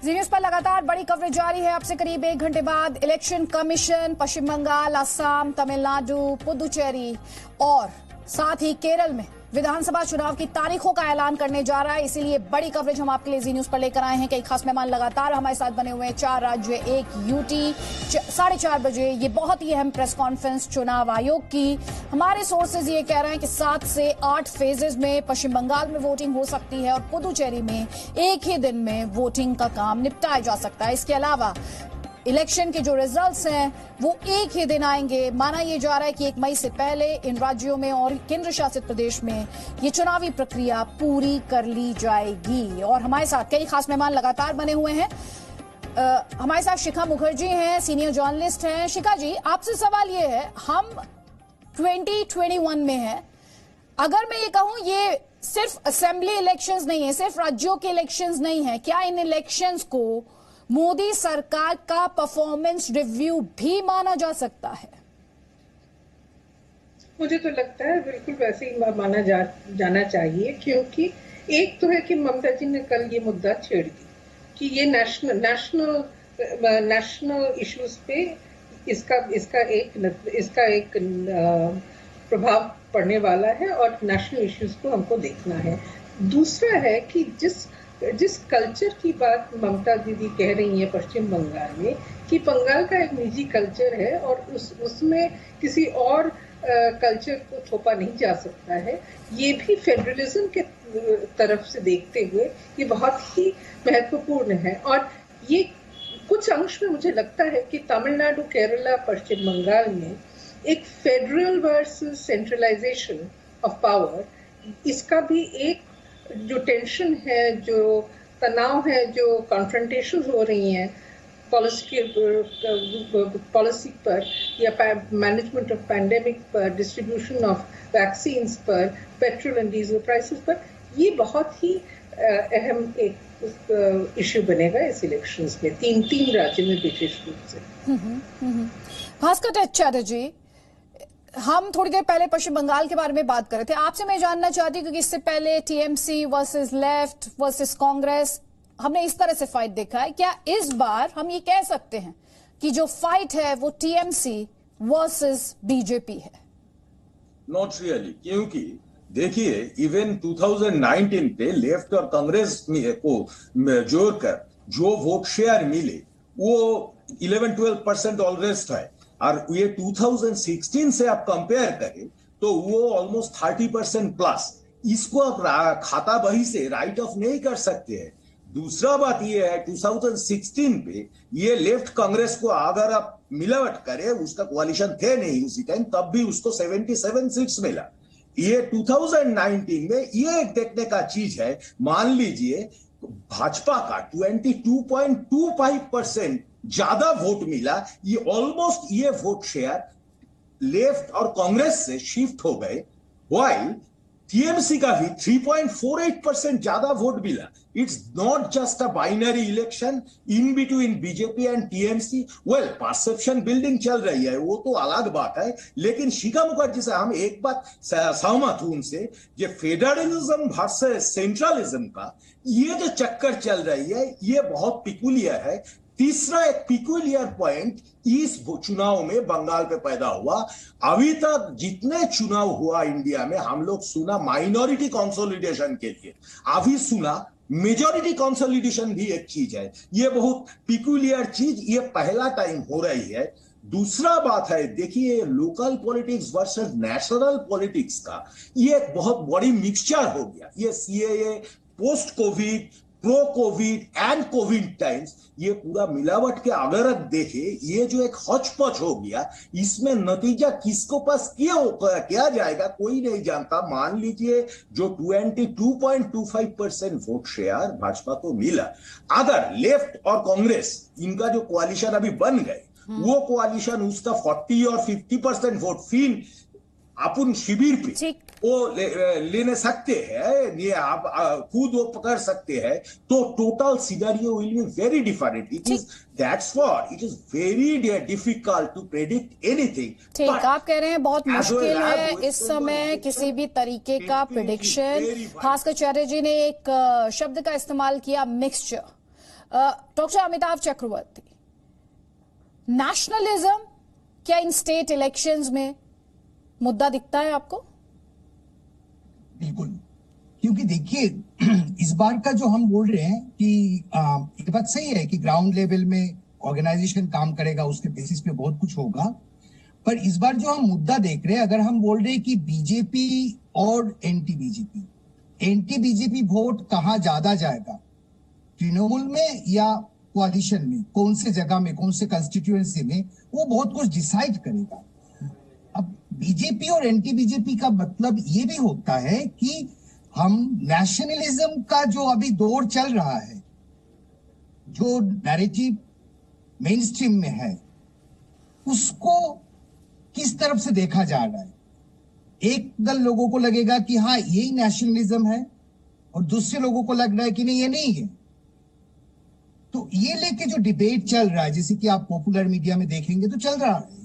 जी news पर लगातार बड़ी कवरेज जारी है। अब से करीब 1 घंटे बाद इलेक्शन कमीशन पश्चिम बंगाल, असम, तमिलनाडु, पुदुचेरी और साथ ही केरल में विधानसभा चुनाव की तारीखों का ऐलान करने जा रहा है। इसीलिए बड़ी कवरेज हम आपके लिए जी न्यूज पर लेकर आए हैं। कई खास मेहमान लगातार हमारे साथ बने हुए हैं। 4 राज्य, 1 यूटी। 4:30 बजे ये बहुत ही अहम प्रेस कॉन्फ्रेंस चुनाव आयोग की। हमारे सोर्सेज ये कह रहे हैं कि 7 से 8 फेजेज में पश्चिम बंगाल में वोटिंग हो सकती है और पुदुचेरी में एक ही दिन में वोटिंग का काम निपटाया जा सकता है। इसके अलावा इलेक्शन के जो रिजल्ट्स हैं वो एक ही दिन आएंगे। माना यह जा रहा है कि 1 मई से पहले इन राज्यों में और केंद्र शासित प्रदेश में ये चुनावी प्रक्रिया पूरी कर ली जाएगी। और हमारे साथ कई खास मेहमान लगातार बने हुए हैं। हमारे साथ शिखा मुखर्जी हैं, सीनियर जर्नलिस्ट हैं। शिखा जी, आपसे सवाल ये है, हम 2021 में हैं। अगर मैं ये कहूं ये सिर्फ असेंबली इलेक्शंस नहीं है, सिर्फ राज्यों के इलेक्शंस नहीं है, क्या इन इलेक्शंस को मोदी सरकार का परफॉर्मेंस रिव्यू भी माना जा सकता है? मुझे तो लगता है बिल्कुल वैसे ही माना जाना चाहिए, क्योंकि एक तो है कि ममता जी ने कल ये मुद्दा छेड़ दी कि ये नेशनल इश्यूज पे इसका एक प्रभाव पड़ने वाला है और नेशनल इश्यूज को हमको देखना है। दूसरा है कि जिस कल्चर की बात ममता दीदी कह रही है पश्चिम बंगाल में, कि बंगाल का एक निजी कल्चर है और उसमें किसी और कल्चर को थोपा नहीं जा सकता है। ये भी फेडरलिज्म के तरफ से देखते हुए ये बहुत ही महत्वपूर्ण है। और ये कुछ अंश में मुझे लगता है कि तमिलनाडु, केरला, पश्चिम बंगाल में एक federal versus centralisation of power, इसका भी एक जो टेंशन है, जो तनाव है, जो कॉन्फ्रंटेशन हो रही हैं पॉलिसी पर या मैनेजमेंट ऑफ पैंडेमिक पर, डिस्ट्रीब्यूशन ऑफ वैक्सीन्स पर, पेट्रोल एंड डीजल प्राइसेस पर, ये बहुत ही अहम एक इश्यू बनेगा इस इलेक्शंस में, तीन राज्यों में विशेष रूप से। भास्कर चैटर्जी, हम थोड़ी देर पहले पश्चिम बंगाल के बारे में बात कर रहे थे। आपसे मैं जानना चाहती हूँ, क्योंकि इससे पहले TMC versus left versus Congress, हमने इस तरह से फाइट देखा है। क्या इस बार हम ये कह सकते हैं कि जो फाइट है वो टीएमसी वर्सेस बीजेपी है? नॉट रियली, क्योंकि देखिए इवन 2019 पे लेफ्ट और कांग्रेस को जोड़कर जो वोट शेयर मिले वो 11-12% ऑलरेस्ट है। और ये 2016 से आप कंपेयर करें तो वो ऑलमोस्ट 30% प्लस। इसको आप खाता बही से राइट ऑफ नहीं कर सकते हैं। दूसरा बात ये है, 2016 पे ये लेफ्ट कांग्रेस को अगर आप मिलावट करें, उसका कोalition थे नहीं उसी टाइम, तब भी उसको 77 सीट्स मिला। ये 2019 में ये एक देखने का चीज है। मान लीजिए भाजपा का 22.25% ज्यादा वोट मिला, ये ऑलमोस्ट ये वोट शेयर लेफ्ट और कांग्रेस से शिफ्ट हो गए, व्हाइल टीएमसी का भी 3.48% ज्यादा वोट मिला। It's not just a binary election in between BJP and TMC. Well, perception building चल रही है, वो तो अलग बात है। लेकिन शिखा मुखर्जी से हम एक बात सहमत हूं उनसे, जो फेडरलिज्म वर्सेस सेंट्रलिज्म का ये जो चक्कर चल रही है ये बहुत पिकुलियर है। तीसरा एक पिकुलियर पॉइंट इस चुनाव में बंगाल पे पैदा हुआ। अभी तक जितने चुनाव हुआ इंडिया में, हम लोग सुना माइनॉरिटी कंसोलिडेशन के लिए, अभी सुना मेजॉरिटी कंसोलिडेशन भी एक चीज है। ये बहुत पिकुलियर चीज ये पहला टाइम हो रही है। दूसरा बात है, देखिए local politics versus national politics का ये एक बहुत बड़ी मिक्सचर हो गया। ये CAA, post Covid, pro Covid and Covid times, ये पूरा मिलावट के अगर देखे, ये जो एक हौच-पौच हो गया, इसमें नतीजा किसको पास किया जाएगा कोई नहीं जानता। मान लीजिए जो 22.25% वोट शेयर भाजपा को मिला, अगर लेफ्ट और कांग्रेस इनका जो कोalition अभी बन गए, वो कोalition उसका 40 और 50% वोट फिर अपन शिविर पे वो लेने सकते हैं, ये आप खुद वो पकड़ सकते हैं, तो total scenario will be very different. It is that's what it is very difficult to predict anything. ठीक, आप कह रहे हैं बहुत मुश्किल है इस समय किसी भी तरीके का प्रेडिक्शन। भास्कर चैटर्जी ने एक शब्द का इस्तेमाल किया, मिक्सचर। डॉक्टर अमिताभ चक्रवर्ती, नेशनलिज्म क्या इन स्टेट इलेक्शंस में मुद्दा दिखता है आपको? बिल्कुल, क्योंकि देखिए इस बार का जो हम बोल रहे हैं कि ये बात सही है कि ग्राउंड लेवल में ऑर्गेनाइजेशन काम करेगा, उसके बेसिस पे बहुत कुछ होगा। पर इस बार जो हम मुद्दा देख रहे हैं, अगर हम बोल रहे हैं कि बीजेपी और एंटी बीजेपी वोट कहां ज्यादा जाएगा, तृणमूल में या कोalition में, कौन से जगह में, कौन से कंस्टिट्यूएंसी में, वो बहुत कुछ डिसाइड करेगा। अब बीजेपी और एंटी बीजेपी का मतलब ये भी होता है कि हम नेशनलिज्म का जो अभी दौर चल रहा है, जो नैरेटिव मेन स्ट्रीम में है, उसको किस तरफ से देखा जा रहा है। एक दल लोगों को लगेगा कि हाँ यही नेशनलिज्म है, और दूसरे लोगों को लग रहा है कि नहीं ये नहीं है। तो ये लेके जो डिबेट चल रहा है, जैसे कि आप पॉपुलर मीडिया में देखेंगे तो चल रहा है,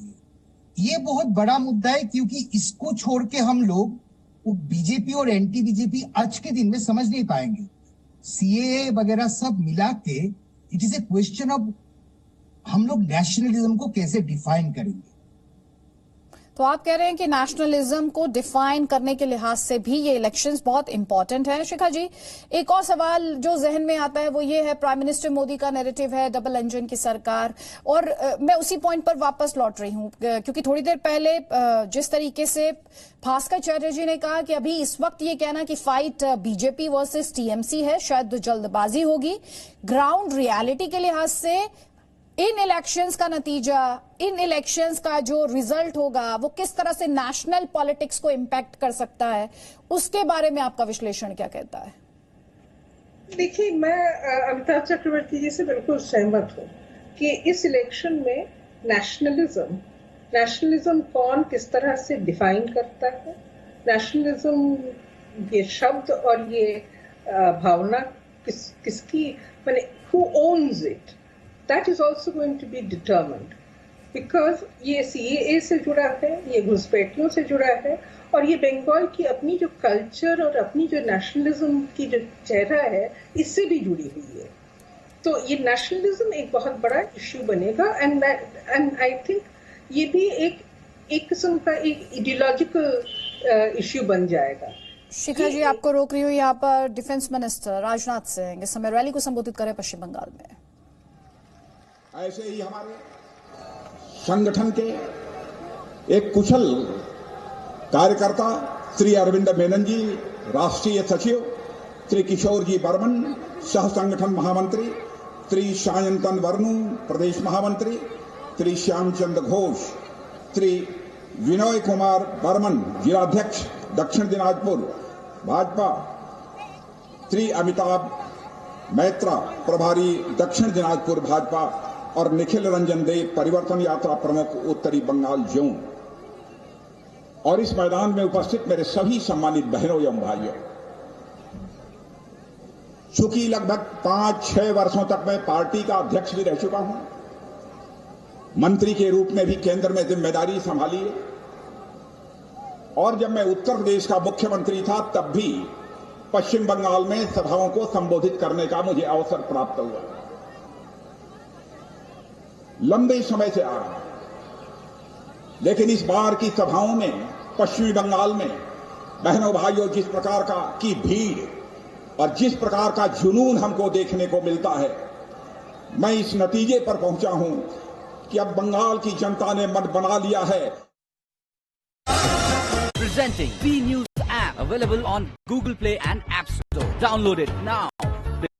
ये बहुत बड़ा मुद्दा है, क्योंकि इसको छोड़ के हम लोग वो बीजेपी और एंटी बीजेपी आज के दिन में समझ नहीं पाएंगे। सीएए वगैरह सब मिला के it is a question of हम लोग नेशनलिज्म को कैसे डिफाइन करेंगे। तो आप कह रहे हैं कि नेशनलिज्म को डिफाइन करने के लिहाज से भी ये इलेक्शंस बहुत इंपॉर्टेंट है। शिखा जी, एक और सवाल जो जहन में आता है वो ये है, प्राइम मिनिस्टर मोदी का नैरेटिव है डबल इंजन की सरकार, और मैं उसी पॉइंट पर वापस लौट रही हूं, क्योंकि थोड़ी देर पहले जिस तरीके से भास्कर चैटर्जी ने कहा कि अभी इस वक्त ये कहना कि फाइट बीजेपी वर्सेस टीएमसी है, शायद जल्दबाजी होगी। ग्राउंड रियलिटी के लिहाज से इन इलेक्शंस का नतीजा, इन इलेक्शंस का जो रिजल्ट होगा, वो किस तरह से नेशनल पॉलिटिक्स को इंपैक्ट कर सकता है, उसके बारे में आपका विश्लेषण क्या कहता है? देखिए, मैं अमिताभ चक्रवर्ती जी से बिल्कुल सहमत हूँ कि इस इलेक्शन में नेशनलिज्म कौन किस तरह से डिफाइन करता है, नेशनलिज्म ये शब्द और ये भावना किसकी, माने who owns it, that is also going to be determined, because ये CAA से जुड़ा है, ये घुसपैठियों से जुड़ा है, और ये बंगाल की अपनी जो कल्चर और अपनी जो नेशनलिज्म की जो चेहरा है, इससे भी जुड़ी हुई है। तो ये नेशनलिज्म एक बहुत बड़ा इश्यू बनेगा, एंड आई थिंक ये भी एक किस्म का एक आइडियोलॉजिकल इश्यू बन जाएगा। शिखा जी, आपको रोक रही हूँ, यहाँ पर डिफेंस मिनिस्टर राजनाथ सिंह इस समय रैली को संबोधित करें पश्चिम बंगाल में। ऐसे ही हमारे संगठन के एक कुशल कार्यकर्ता श्री अरविंद मेनन जी, राष्ट्रीय सचिव श्री किशोर जी बर्मन, सह संगठन महामंत्री श्री सायंतन वर्णु, प्रदेश महामंत्री श्री श्यामचंद्र घोष, श्री विनोय कुमार बर्मन, जिलाध्यक्ष दक्षिण दिनाजपुर भाजपा, श्री अमिताभ मैत्रा, प्रभारी दक्षिण दिनाजपुर भाजपा, और निखिल रंजन देव, परिवर्तन यात्रा प्रमुख उत्तरी बंगाल जोन, और इस मैदान में उपस्थित मेरे सभी सम्मानित बहनों एवं भाइयों, चूंकि लगभग 5-6 वर्षों तक मैं पार्टी का अध्यक्ष भी रह चुका हूं, मंत्री के रूप में भी केंद्र में जिम्मेदारी संभाली है, और जब मैं उत्तर प्रदेश का मुख्यमंत्री था तब भी पश्चिम बंगाल में सभाओं को संबोधित करने का मुझे अवसर प्राप्त हुआ। लंबे समय से आ रहा है, लेकिन इस बार की सभाओं में पश्चिमी बंगाल में बहनों भाइयों जिस प्रकार की भीड़ और जिस प्रकार का जुनून हमको देखने को मिलता है, मैं इस नतीजे पर पहुंचा हूं कि अब बंगाल की जनता ने मन बना लिया है। Presenting B News app, available on Google Play and App Store. Download it now.